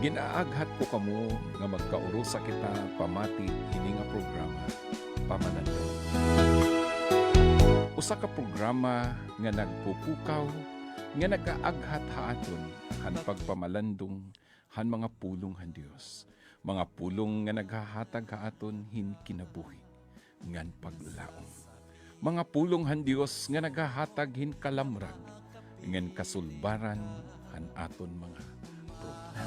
Ginaaghat ko kamo nga magkauro sa kita pamati ini nga programa Pamalandong. Usa ka programa nga nagpupukaw nga nagaaghat haaton han pagpamalandong han mga pulong han Dios. Mga pulong nga naghahatag haaton hin kinabuhi ngan paglaom. Mga pulong han Dios nga naghahatag hin kalamrag ngan kasulbaran han aton mga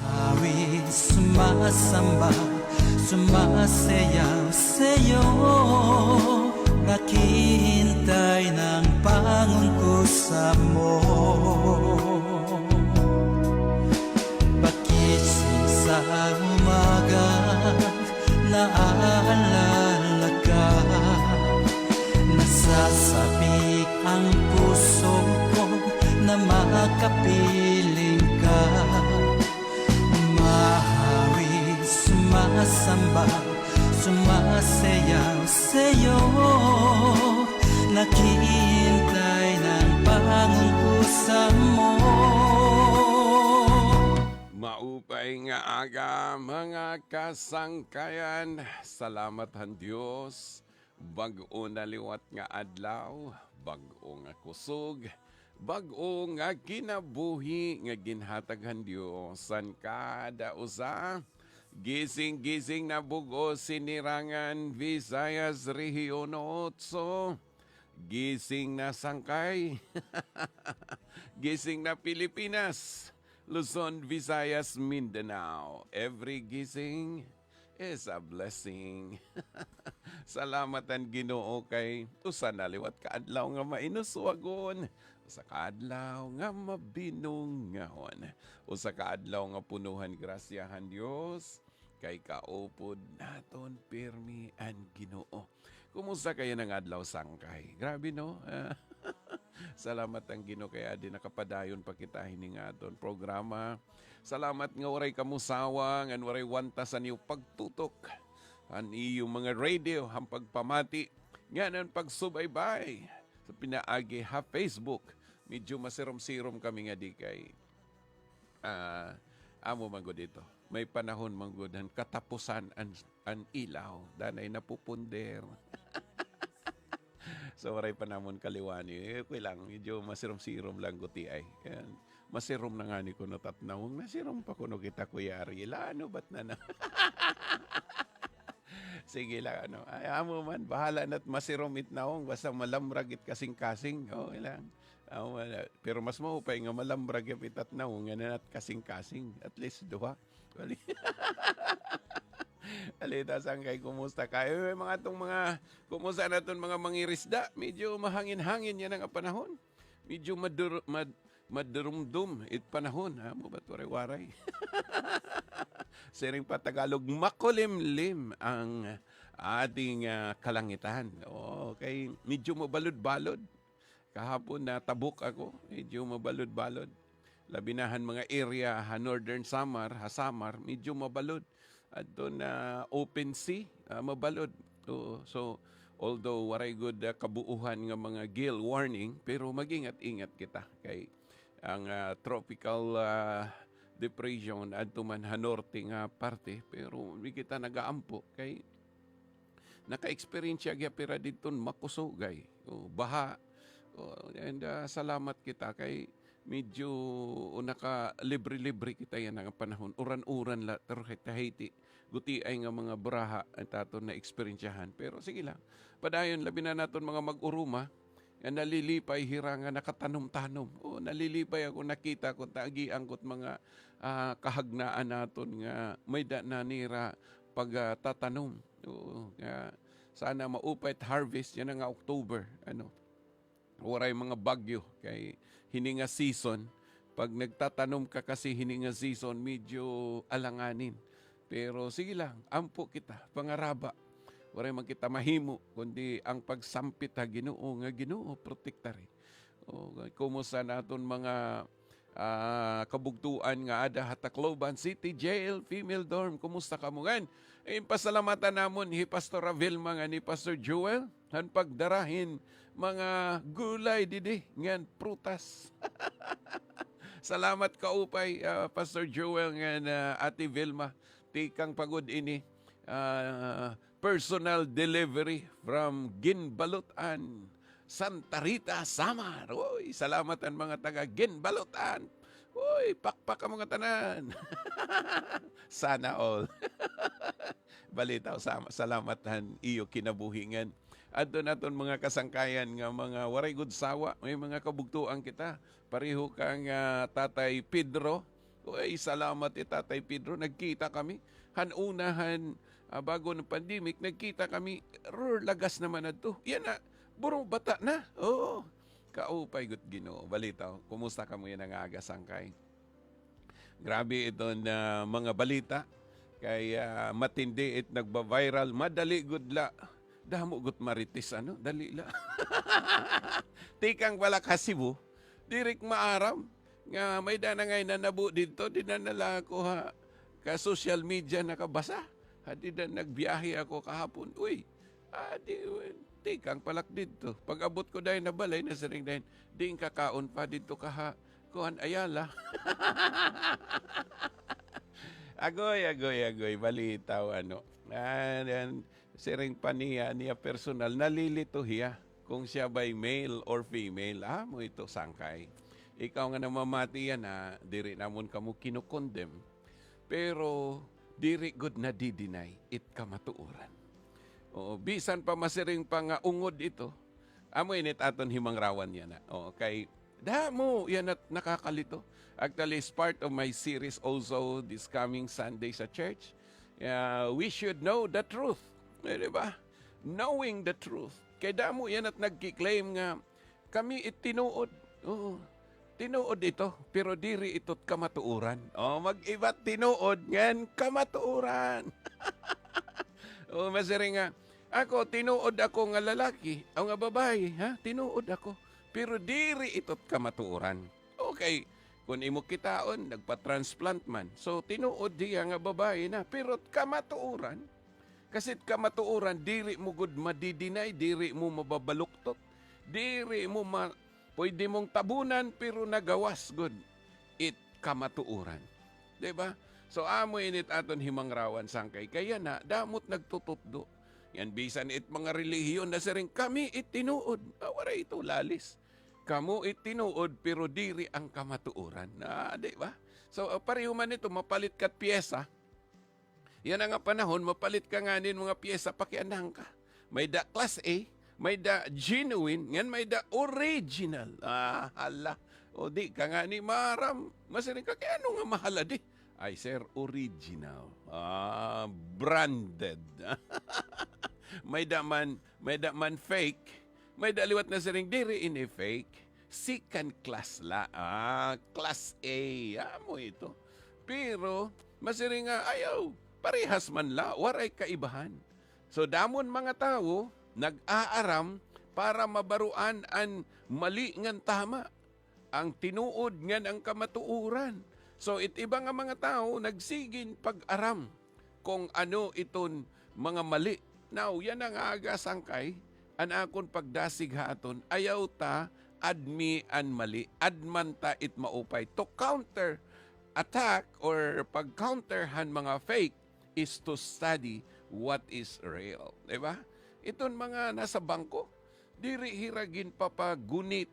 Awit sumasamba, sumasayaw sa'yo, naghihintay ng pangungkusa mo. Pagising sa umaga, naaalala ka, nasasabik ang puso ko na makapiling ka. Mahawig, sumasamba, sumasayaw sa'yo, naghihintay ng pangungkusa mo. Maupay nga aga mga kasangkayan, salamat han Dios. Bag-o na liwat nga adlaw, bag-o nga kusog, bag-o nga kinabuhi nga ginhataghan Dios san kada usa. Gising-gising na bugo sinirangan Visayas Region 8. Gising na Sangkay. Gising na Pilipinas. Luzon, Visayas, Mindanao. Every gising is a blessing. Salamatan Ginoo kay usa na liwat kaadlaw nga mainuswagon. Usa ka adlaw nga mabinungahon. Usa ka adlaw nga punuhan grasyahan Dios kay kaupod naton pirmi ang Ginoo. Kumusta kayo ng adlaw sangkay? Grabe no? Salamat ang Ginoo kay adi nakapadayon pa kita hining aton programa. Salamat nga waray kamusawa, nga waray wanta sa niyo pagtutok. Ang iyong mga radio, ang pagpamati, nga ng pagsubaybay sa pinaagi ha Facebook. Medyo masirom-sirom kami nga di kay amo manggod dito. May panahon manggod ang katapusan ang ilaw. Danay napupunder. So waray pa namon kaliwani. Okay lang, medyo masirom-sirom lang guti ay. Yan. Masirom na nga ni kuno tatnawong. Nasirom pa kuno kita kuya Ariela. Ano ba't na? Sige lang, ano. Ay, amo man, bahala na't masiromit naong. Basta malamragit kasing-kasing. Okay lang. Pero mas maupay nga malamragit itat naong. Nga na kasing-kasing. At least duha. Alita sangkay, kumusta kayo? Mga itong mga, kumusta na itong mga mangirisda? Medyo mahangin-hangin yan ang panahon. Medyo madurumdum it panahon. Ha? Mo ba waray-waray? Siring pa Tagalog, makulimlim ang ating kalangitan. Okay, medyo mabalod-balod. Kahapon na tabok ako, medyo mabalod-balod. Labinahan mga area, Northern Samar, Samar, medyo mabalod. At doon na open sea, mabalod. So, although waray good kabuuhan nga mga gale warning, pero mag-ingat-ingat kita kay ang tropical depression adto man hanorte nga parte, pero hindi kita nagaampo kay naka-experience siya pira dito makusugay baha. And salamat kita kay medyo naka libre-libre kita yan nga panahon, uran-uran la pero Haiti guti ay nga mga braha at ato na experiencehan. Pero sige lang, padayon labi na naton mga mag-uruma nga nalilipay hirangan nakatanom-tanom. Nalilipay ako, nakita ko tagi angkot mga kahagnaan naton nga may nanira pagtatanom. Sana maupay at harvest yan nga October. Waray mga bagyo kay hininga season. Pag nagtatanom ka kasi hininga season, medyo alanganin. Pero sige lang, ampo kita, pangaraba. Waray man kita mahimo, kundi ang pagsampit ha Ginoo nga Ginoo protektari. Kumusta naton mga kabugtuan nga ada Tacloban City Jail, female dorm. Kumusta ka mo ngan? Pasalamatan namon ni Pastor Avilma nga ni Pastor Joel han pagdarahin mga gulay didi ngan prutas. Salamat kaupay, Pastor Joel and Ate Vilma. Tikang pagod ini. Personal delivery from Ginbalutan, Santa Rita, Samar. Uy, salamat ang mga taga Ginbalutan. Uy, pakpak ang mga tanan. Sana all. Balitaw, salamatan iyo kinabuhingan. Adto naton mga kasangkayan nga mga waray good sawa, may mga kabugtuan kita. Pareho kang Tatay Pedro. Uy, salamat Tatay Pedro. Nagkita kami. Hanunahan, bago ng pandemic, nagkita kami. Lagas naman na to. Yan na, burong bata na. Oo. Kaupay gut Ginoo. Balitaw, kumusta ka mo yan ang aga sangkay? Grabe ito na mga balita. Kaya matindi it nagba-viral. Madali gudla. Damo gut maritis ano? Dali la. Tikang wala ka Cebu. Dirik maaram. Nga may dana ngay na nabu dito. Di na nala ako ha. Ka social media nakabasa. Hadi na nagbiyahe ako kahapon. Uy. Tikang palak dito. Pag abot ko dahil na balay na saring dahil. Di kakaon pa dito kaha. Kuhan Ayala. Agoy. Balitaw ano. And siring pa niya personal. Nalilito hiya kung siya ba'y male or female. Mo ito sangkay. Ikaw nga namamati yan diri namon kamo kinukondem. Pero diri good na di-deny it kamatuoran. Oo, bisan pa masiring pa nga ungod ito. Amo init aton himangrawan yan kay damo yan at nakakalito. Actually, it's part of my series also this coming Sunday sa church. We should know the truth. Diba? Knowing the truth. Kaya damo yan at nagkiklaim nga kami itinuod. Oo. Tinuod ito, pero diri ito't kamatuuran. Mag-iba't tinuod ngan kamatuuran. Masiring nga, ako, tinuod ako nga lalaki, o nga babae, tinuod ako. Pero diri ito't kamatuuran. Okay, kung imo kitaon, nagpa-transplant man. So, tinuod diya nga babae na, pero kamatuuran. Kasi kamatuuran, diri mo good madidinay, diri mo mababaluktot, diri mo pwede mong tabunan, pero nagawas good. It kamatuuran. Diba? So, amo init aton himangrawan sangkay. Kaya na, damot nagtututdo. Yan, bisan it mga relihiyon na siring kami itinuod. Wala ito lalis. Kamu itinuod, pero diri ang kamatuuran. Diba? So, pareho man ito, mapalit ka't pyesa. Yan ang nga panahon, mapalit ka nga nin mga pyesa, pakianang ka. May da class A, may da genuine, yan may da original. Hala. O di ka nga ni maram. Masiring ka, kaya ano nga mahala di? Ay, sir, original. Branded. may da man fake. May da liwat na siring diri ini fake. Second class la. Class A. Mo ito. Pero, masiring nga, ayaw. Parehas man la. Waray kaibahan. So, damon mga tao, nag-aaram para mabaruan ang mali ngan tama. Ang tinuod ngan ang kamatuuran. So, iba nga mga tao, nagsigin pag-aram kung ano iton mga mali. Now, yan ang aga sangkay, an akon pagdasig haton, ayaw ta, admi an mali, adman ta it maupay. To counter attack or pag-counterhan mga fake is to study what is real. Diba? Iton mga nasa bangko, diri hiragin papagunit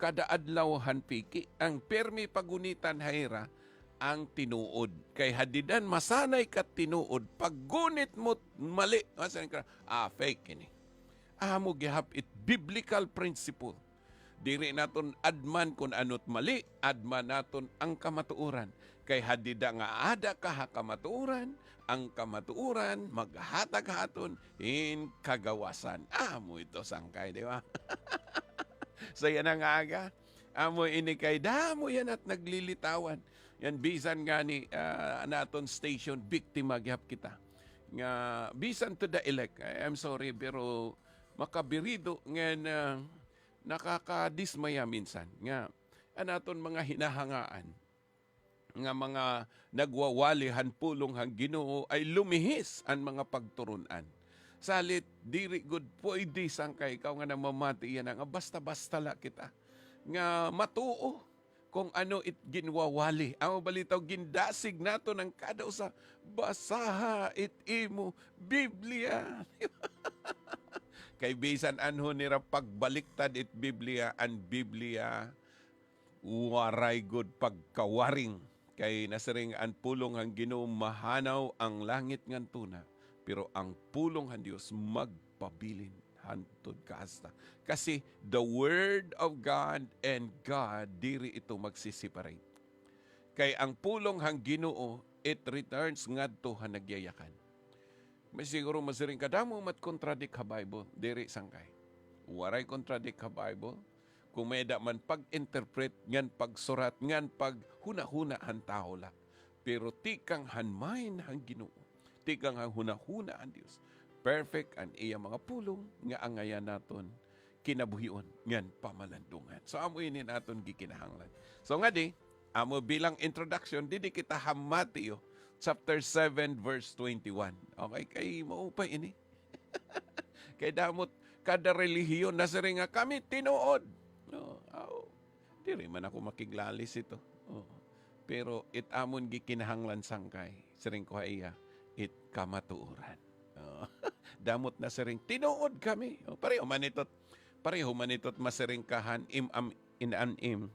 kada adlawhan piki. Ang permi pagunitan hayra ang tinuod. Kay hadidan masanay ka tinuod. Paggunit mo mali. Fake ini. Mo gihap it biblical principle. Diri naton adman kung anot mali, adman naton ang kamatuuran. Kay hadida nga ada ka kamatuuran, ang kamatuuran maghatag haton in kagawasan. Mo ito sangkay, di ba? So yan ang aga. Amo ini kay damo yan at naglilitawan. Yan bisan nga ni naton station biktima gyap kita. Nga bisan to the elect. I'm sorry pero makabirido nga nakakadismaya minsan nga anaton mga hinahangaan nga mga nagwawalihan pulong hang Ginoo ay lumihis ang mga pagturunan. Salit, diri good pwede sangkay ikaw nga namamati yan nga basta-basta la kita. Nga matuo. kung ano it ginwawali. Ang balitaw gindasig nato ng kada usa basaha it imo Biblia. Kay bisan anho nira pagbaliktad it Biblia an Biblia waray good pagkawaring kay nasiring an pulong ang Ginoo mahanaw ang langit ngan tuna pero ang pulong han Dios magpabilin hantod kaasta. Kasi the Word of God and God, diri ito magsisiparate. Kay ang pulong hang Ginoo, it returns ngadto han nagyayakan. May siguro masiring kadamo mat contradict ka Bible, diri sangkay. Waray contradict ka Bible. Kung may man pag-interpret, ngan pagsurat, ngan paghuna-huna han tao la. Pero tikang hanmain hang Ginoo. Tikang hang huna-huna ang Dios. Perfect ang iya mga pulong nga angayan naton kinabuhion ngan pamalandungan. So amo ini naton gikinahanglan. So nga di, amo bilang introduction, di kita Mateo chapter 7 verse 21. Okay, kay mao pa ini. Kay damot kada relihiyon na siring nga kami tinuod. No, diri man ako makiglalis ito. Pero it amon gikinahanglan sangkay. Siring ko iya, it kamatuoran. Damot na siring tinuod kami. Pareho manitot masiring kahan im.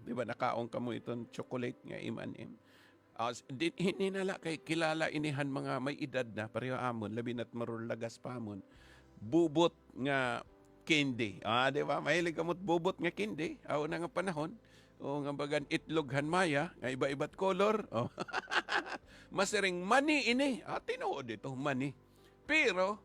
Di ba nakaong kamo itong chocolate nga im. Hindi nala kay kilala inihan mga may edad na pareho amon labi na't marulagas pa amon. Bubot nga candy. Di ba? Mahilig kamot bubot nga candy. Aw na nga panahon. O nga bagan itlog hanmaya nga iba-ibat color. Masiring mani ini. Tinuod ito mani. Pero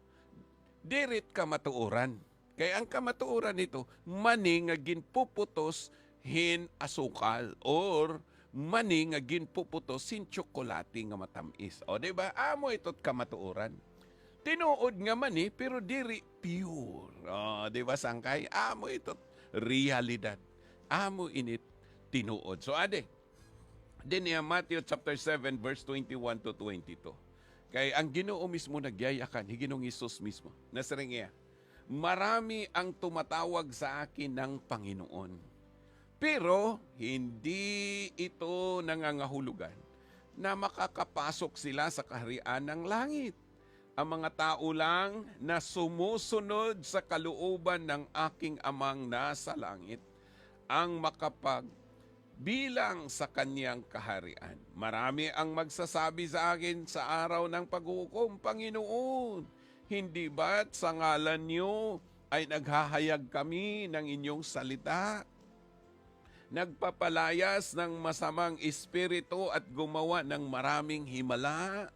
dirit kamatuoran. Kaya ang kamatuoran nito, mani nga ginpuputos hin asukal or mani nga ginpuputos hin tsokolate nga matamis. O diba? Amo itot kamatuoran. Tinuod nga mani pero diri pure. O diba sangkay? Amo itot realidad. Amo init tinuod. So ade, din niya Matthew chapter 7 verse 21 to 22. Kay ang Ginoo mismo nagyayakan, Ginong Hesus mismo. Nasaring iya, marami ang tumatawag sa akin ng Panginoon. Pero hindi ito nangangahulugan na makakapasok sila sa kaharian ng langit. Ang mga tao lang na sumusunod sa kalooban ng aking amang nasa langit ang bilang sa kanyang kaharian. Marami ang magsasabi sa akin sa araw ng paghukom, Panginoon, hindi ba't sa ngalan niyo ay naghahayag kami ng inyong salita? Nagpapalayas ng masamang espiritu at gumawa ng maraming himala?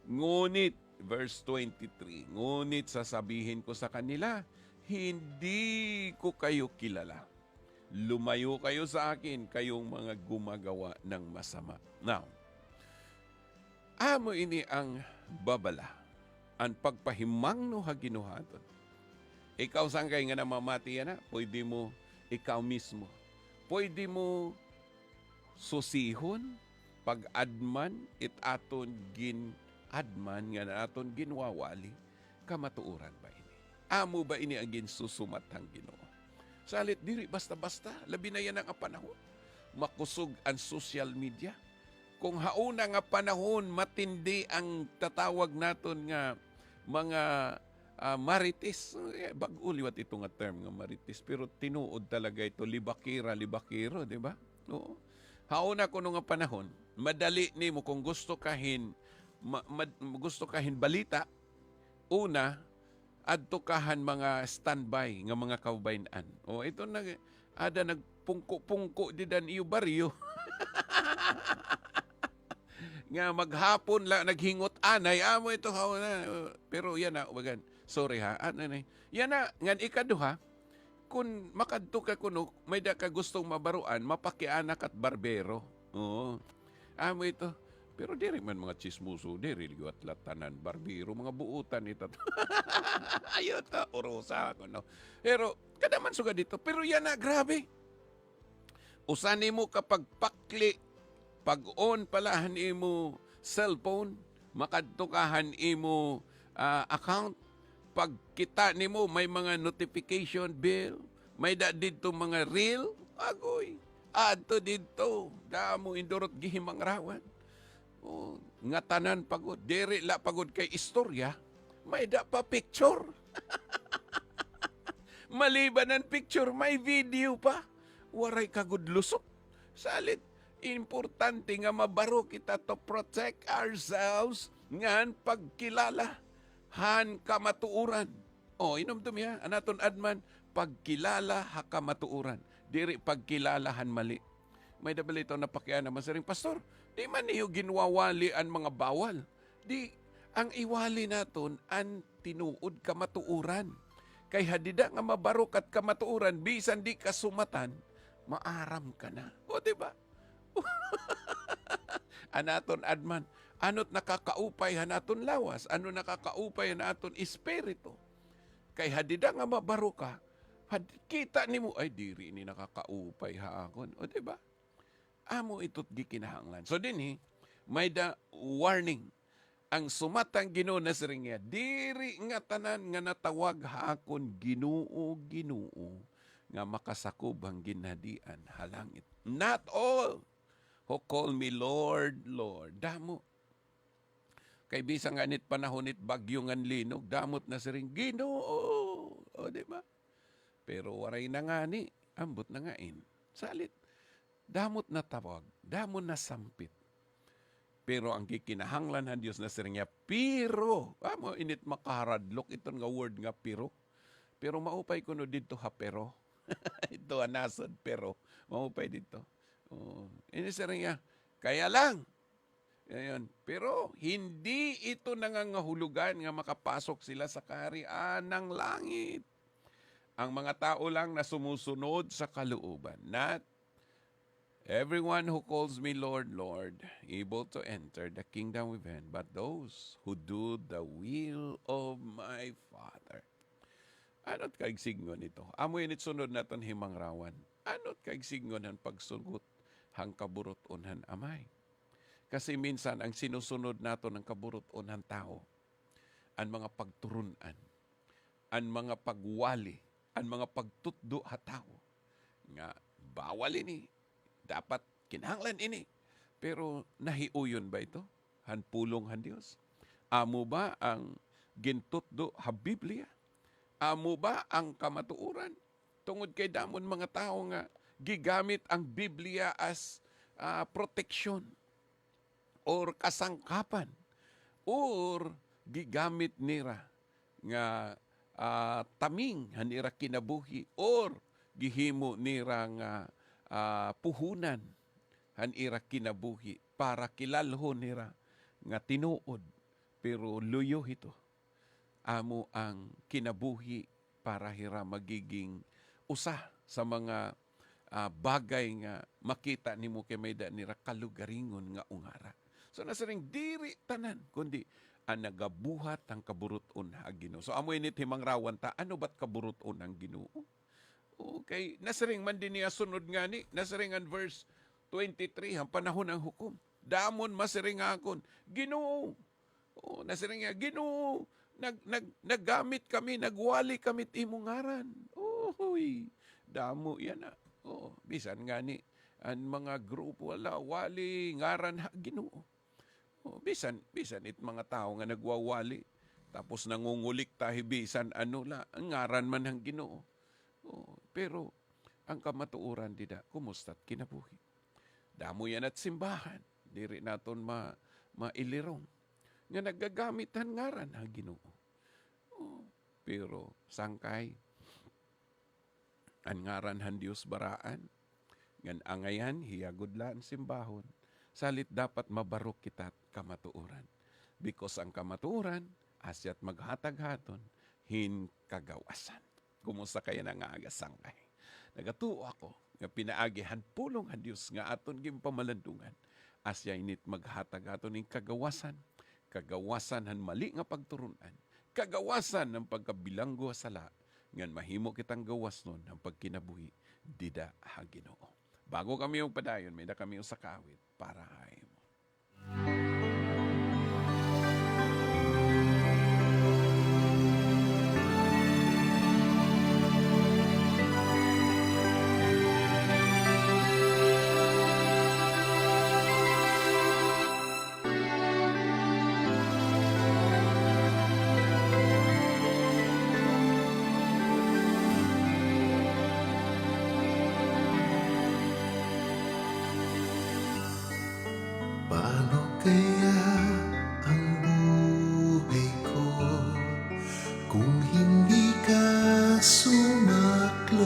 Ngunit, verse 23, ngunit sasabihin ko sa kanila, hindi ko kayo kilala. Lumayo kayo sa akin, kayong mga gumagawa ng masama. Now, amo ini ang babala, ang pagpahimang no haginuhaton. Ikaw sangkay nga namamati na, pwede mo, ikaw mismo, pwede mo susihon, pag-adman, aton gin-adman, nga aton ginwawali, kamatuuran ba ini? Amo ba ini ang ginsusumatang Ginoo? Salit diri basta-basta, labi na yan ang panahon. Makusog ang social media. Kung hauna nga panahon, matindi ang tatawag naton nga mga marites. Bag-uliwat ito nga term nga marites. Pero tinuod talaga ito, libakiro, di ba? Oo. Hauna ko nga panahon, madali ni mo kung gusto kahin balita, una, adto kahan mga standby nga mga kaubayan. O ito ada nagpungko-pungko di dan iyo baryo. Nga maghapon la naghingot anay amo ito na. Pero yan na wagan. Sorry ha. Yan na ngan ikaduha kun makadto ka kuno may da ka gustong mabaruan mapakianak at barbero. Oo. Amo ito. Pero diri man mga chismoso, diri liwat latanan, barbiro, mga buutan ito. Ayun to, urusa ako, no? Pero, kada man suga dito, pero yan na, grabe. Usani mo kapag pakli, pag-on palahan imo cellphone, makadtukahan imo account, pag kita nimo may mga notification bill, may da dito mga reel, agoy. Adto didto, damo indurot gihimang rawan. Nga tanan pagod, diri la pagod kay istorya, may da pa picture. Maliban ng picture, may video pa. Waray kagud lusot. Salit, importante nga mabaro kita to protect ourselves ngan pagkilala han kamatuuran. Inom tumiya, anaton adman, pagkilala ha kamatuuran. Diri pagkilalahan mali. May dabalito na pakian naman sa ring, Pastor, di man niyo ginwawali ang mga bawal. Di, ang iwali naton ang tinuod kamatuuran. Kay hadida nga mabarok at kamatuuran, bisan di kasumatan, maaram ka na. O, diba? Anaton adman, anot nakakaupay hanaton lawas, ano nakakaupay hanaton espiritu. Kay hadida nga mabaro ka, kita nimo ay diri ni nakakaupay haakon. O, diba? Amo ito't gikinahanglan. So, dinhi, may da warning. Ang sumatang Ginoo na siringya, diri nga tanan nga natawag haakon Ginoo, Ginoo, nga makasakob ang ginhadian halangit. Not all who call me Lord, Lord. Damo. Kay bisang ganit panahonit bagyo ngan linog, damot na siring Ginoo. O, di ba? Pero waray na nga ni, ambot na ngain. Salit. Damot na tawag, damot na sampit. Pero ang gikinahanglan ng Diyos na siringya, pero, mo init makaharadlok, ito nga word nga pero. Pero maupay ko no dito ha pero. Ito anasod pero. Maupay dito. Ini siringya, kaya lang. Ayan. Pero hindi ito nangangahulugan nga makapasok sila sa kaharian ng langit. Ang mga tao lang na sumusunod sa kalooban. Not everyone who calls me Lord, Lord, able to enter the kingdom of heaven, but those who do the will of my Father. Ano't kaigsignon ito? Amoy init sunod naton himang rawan. Ano't kaigsignon han pagsugot hang kaburot unhan amay? Kasi minsan ang sinusunod nato ng kaburot unhan tao, ang mga pagturunan, ang mga pagwali, ang mga pagtutdo ha tao, nga bawal ini, dapat kinahanglan ini. Pero nahiuyon ba ito? Han pulong han Dios? Amo ba ang gintutdo ha Biblia? Amo ba ang kamatuuran? Tungod kay damon mga tao nga gigamit ang Biblia as protection or kasangkapan or gigamit nira nga taming hanira kinabuhi or gihimo nira nga puhunan han ira kinabuhi para kilalhon nira nga tinuod pero luyo ito. Amo ang kinabuhi para hira magiging usa sa mga bagay nga makita nimo kay may da nira kalugaringon nga ungara. So nasaring diri tanan kundi ang nagabuhat ang kaburuton ha Ginoo. So amoy nit himang rawan ta, ano ba't kaburuton ang Ginoo? Okay, nasaring man din niya sunod nga ni, nasaring ang verse 23, ang panahon ng hukom. Damon masiring akon, Ginoo. Nasaring nga, Ginoo, naggamit kami, nagwali kami imungaran. Damo yan na. Bisan nga ni, ang mga grupo wala, wali, ngaran ha, Ginoo. Bisan it mga tao nga nagwawali, tapos nangungulik tahi bisan ano la, ang ngaran man ang Ginoo. Pero ang kamatuuran dida, kumusta't kinabuhi? Damo yan at simbahan, diri naton mailirong. Nga naggagamitan ngaran ha Ginoo. Pero sangkay, ang ngaran han Dios baraan, ngan angayan, hiyagudlaan simbahon, salit dapat mabarok kita kamatuuran. Because ang kamatuuran, asyat maghatag-haton, hin kagawasan. Kumusta kayo na nga agasangkay? Nagatuo ako, nga pinaagihan pulong han Diyos nga aton gimpamalandungan. Asya init maghatag-haton ng kagawasan, kagawasan han mali nga pagturunan, kagawasan ng pagkabilanggo sala, ngan mahimo kitang gawas nun ang pagkinabuhi, dida ha Ginoo. Bago kami yung padayon, may da kami yung sakawit para hay mo. kaya ang buhay ko kung hindi ka sumaklolo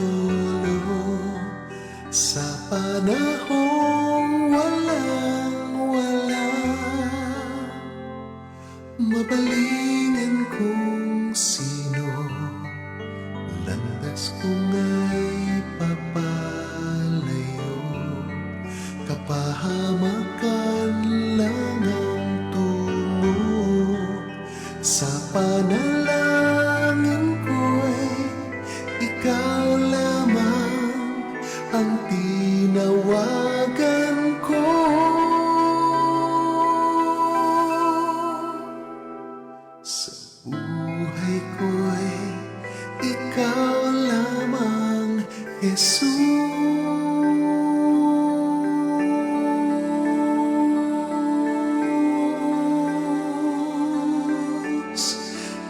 sa panahong walang-wala? Mabalingan kung sino, landas kong ay papalayo. Kapahamakan lang ang tungo, sa panalangin ko'y ikaw lamang ang tinawagan ko. Sa buhay ko'y ikaw lamang, Jesus.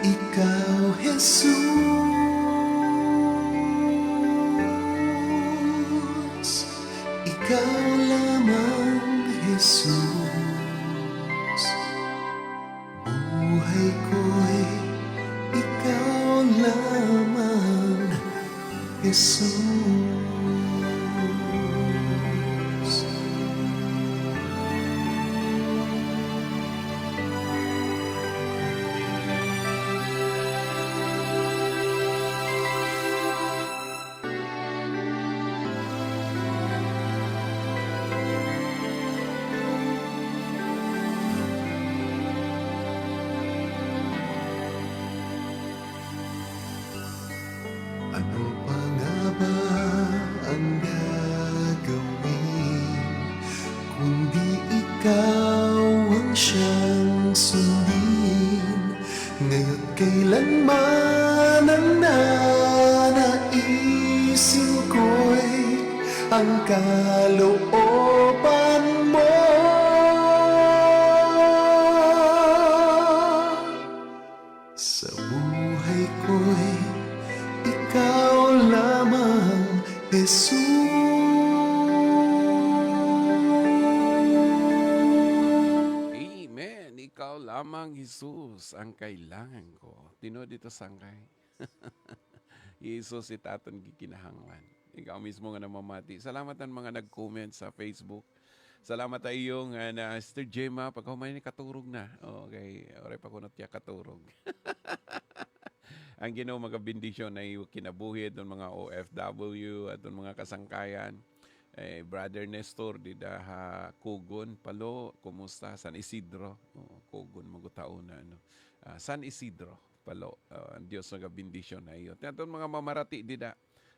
Ikaw, Jesus. Ikaw lamang, Jesus. Buhay ko'y ikaw lamang, Jesus. Ano pa nga ba ang gagawin kundi ikaw ang siyang sundin? Ngayon kailanman ang nanaisin ko'y ang kalooban mo. Sa buhay ko'y ikaw lamang, Jesus. Amen. Ikaw lamang, Jesus, ang kailangan ko. Tino dito sangkay. Jesus, itaton gikinahanglan. Ikaw mismo nga namamati. Salamat ang mga nag-comment sa Facebook. Salamat tayo nga na Sister Gemma, pag humay ni katurog na. Okay, oray pa kunot ya katurog. Ang Ginoo magabindisyon na iyo kinabuhi at mga OFW at mga kasangkayan. Brother Nestor, di daha Kugon, Palo, kumusta? San Isidro, Kugon, magutaon na. San Isidro, Palo, ang Diyos magabindisyon na iyo. At mga mamarati, di da,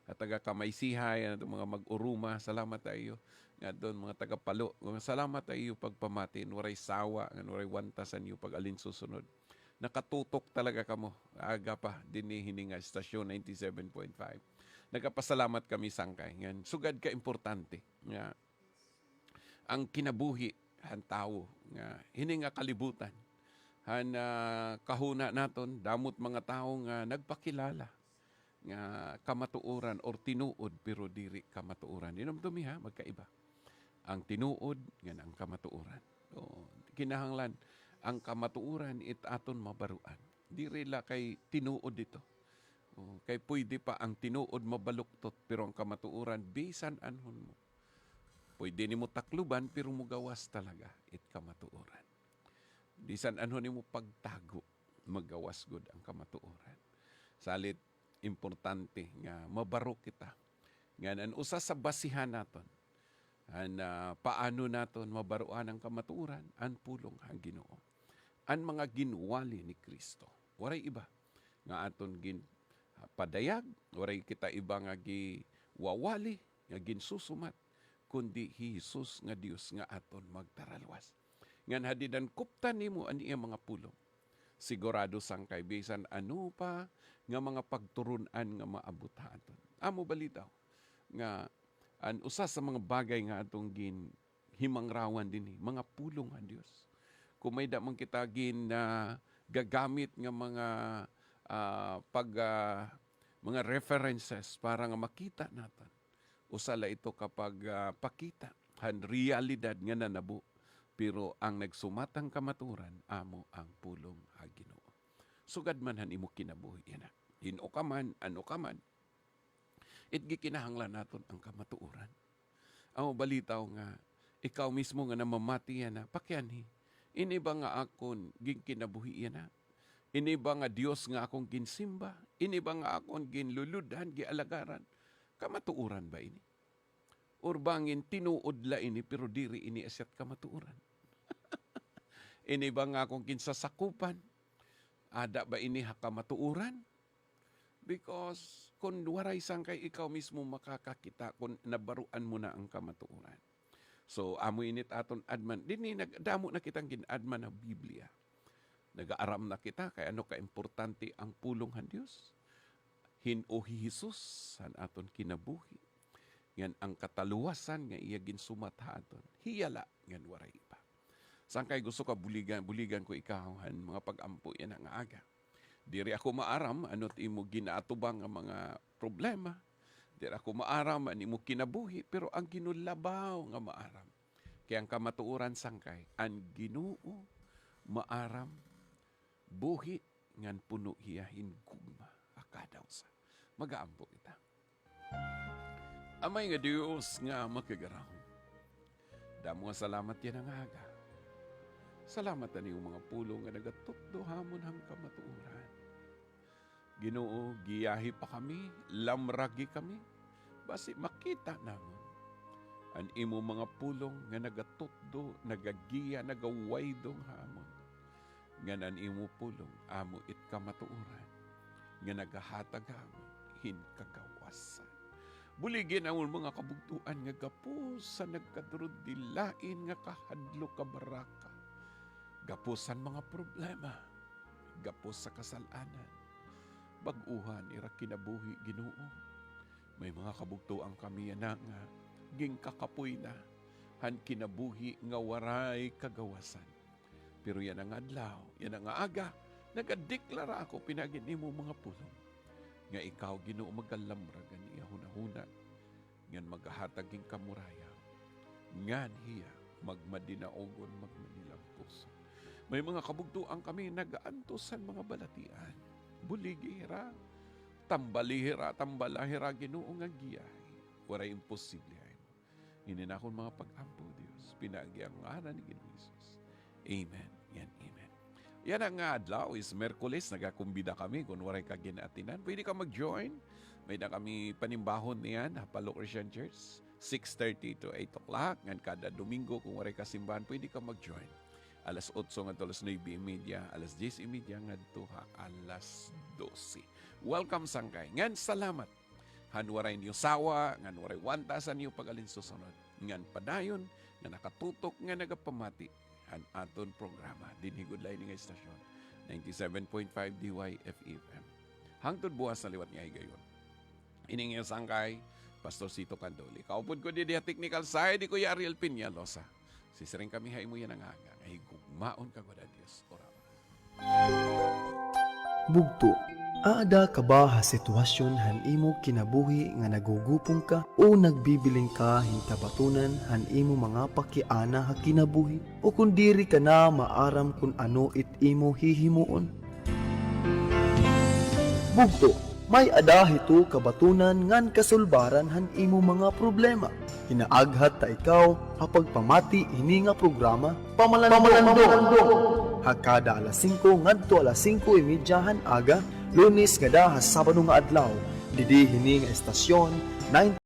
at taga Kamaysihay, at mga mag-uruma, salamat tayo. Nga doon mga taga-Palo, salamat tayo pagpamatin, waray sawa, waray wantasan iyo pag alin susunod. Nakatutok talaga kamo. Aga pa, dinihining nga Stasyon 97.5. Nagkapasalamat kami sangkay. Yan, sugad ka importante. Nga, ang kinabuhi, han tao, nga, hininga kalibutan. Han kahuna naton, damot mga tao nga nagpakilala. Nga kamatuoran or tinuod, pero diri kamatuoran. Inom ha, magkaiba. Ang tinuod, nga ang kamatuoran. Kinahanglan, ang kamatuoran it aton mabaruan. Diri la kay tinuod dito. Kay pwede pa ang tinuod mabaluktot pero ang kamatuoran bisan anhon mo. Pwede nimo takluban pero mo gawas talaga it kamatuoran. Bisan anhon nimo pagtago magawas gud ang kamatuoran. Salit importante nga mabarok kita. Nga usa sa basihan naton paano naton mabaruan ang kamatuoran an pulong ang Ginoo. An mga ginwali ni Kristo. Waray iba nga aton padayag, waray kita iba nga giwawali, nga ginsusumat, kundi Jesus nga Dios nga aton magtaralwas. Ngan hadidan kuptan nimo an iyang mga pulong. Sigurado sang kay bisan ano pa nga mga pagturunan nga maabot aton. Amo balitaw nga an usa sa mga bagay nga atong himangrawan dinhi, mga pulong ang Dios. Kung may damang kita gagamit nga mga mga references para nga makita natin. Usala ito kapag pakita han realidad nga nanabo Pero ang nagsumatang kamaturan, amo ang pulong ha Ginoo. Sugad man han imo kinabuhi ina. Hino ka man, ano ka man, itgi kinahanglan naton ang kamatuoran. Ang balitaw nga, ikaw mismo nga namamati yan na, pakyanhi, ini ba nga akon ging kinabuhi yan na? Ini ba nga Dios nga akong ginsimba? Ini ba nga akong ginluludhan, gialagaran? Kamatuoran ba ini? Or bangin tinuod la ini, pero diri ini asyat kamatuoran? Ini ba nga akong kinsasakupan? Ada ba ini kamatuoran? Because kung waray sangkay ikaw mismo makakakita kung nabaruan mo na ang kamatuoran. So amo init aton adman dinhi nagdamo na kitang ginadman na Biblia. Nagaaram na kita kay ano ka importante ang pulong han Dios. Hinuhi Jesus san aton kinabuhi. Ngan ang kataluwasan nga iya ginsumat ha aton. Hiyala ngan waray pa. Sangkay gusto ka buligan ko ikaw han mga pag-ampo yan ang aga. Diri ako maaram, ano't imo ginaatubang ang mga problema. Diri ako maaram, an imo kinabuhi, pero ang ginulabaw nga maaram. Kaya ang kamatuoran sangkay, ang Ginoo maaram, buhi, ngan puno hiyahin gugma, akadaw sa. Magaampo kita. Amay nga Diyos nga makagaraw. Damo nga salamat yan ang aga. Salamat na niyong mga pulong nga nagatutdo hamon hang kamatuoran. Ginoo, giyahi pa kami, lamragi kami, basi makita namon. An imo mga pulong nga nagatutdo, nagagiya, nagawaydong hamon. Nga an imo pulong, amo it kamatuoran, nga nagahatag hamon, hinkagawasan. Buligin ang mga kabugtuan nga gapos sa nagkadurod dilain nga kahadlo kabaraka. Gapusan mga problema, gapos sa kasalanan, baguhan ira kinabuhi Ginoo. May mga kabugtuan kami na nga, ging kakapoy na, han kinabuhi nga waray kagawasan. Pero yan ang adlaw, yan ang aga, nagadeklara ako pinagin mo mga pulong. Nga ikaw Ginoo magalamragan iya hunahuna, ngan magahataging kamuraya, ngan hiya magmadinaogon magmanilang puso. May mga kabugtuan kami nagaantosan mga balatian. Buligihira, tambalahira, Ginoo nga giyahay. Waray imposible ay mo. Hindi na akong mga pag-ampo, Diyos. Pinagi ang ngalan ni Ginoo Jesus. Amen. Yan, amen. Yan ang adlaw is Merkulis. Nagakumbida kami kung waray ka ginatinan. Pwede ka mag-join. May na kami panimbahon niyan, Hapalo Christian Church. 6:30 to 8 o'clock. Ngan kada Domingo, kung waray ka simbahan, pwede ka mag-join. Alas 8 nga alas 9:30, alas 10:30 nga tuha, alas 12. Welcome sangkay. Ngan salamat. Hanwaray niyo sawa, ngan waray wantasan niyo pag-alin susunod. Ngan padayon, nga nakatutok, nga nagapamati, han aton programa. Dinhigod lain nga istasyon, 97.5 DYFM. Hangtod buwas na liwat nga higayon. Ining nga sangkay, Pastor Sito Candoli. Kaupod ko di technical side, di Kuya Ariel Piñalosa. Sisiring kami hay mo yan ang aga. Ay gugmaon ka gwada Diyos. Orawa. Bugto, aada ka ba ha sitwasyon han imo kinabuhi nga nagugupong ka o nagbibiling ka hintabatunan han imo mga pakiana ha kinabuhi o kung diri ka na maaram kung ano it imo hihimuon? Bugto, may ada hito kabatunan ngan kasulbaran han imo mga problema. Hinaaghat ta ikaw hapagpamati ini nga programa Pamalandong. Hakada alas 5 ngadto alas 5:30 han aga, Lunes kada ha Sabado nga adlaw. Didi hini nga estasyon 9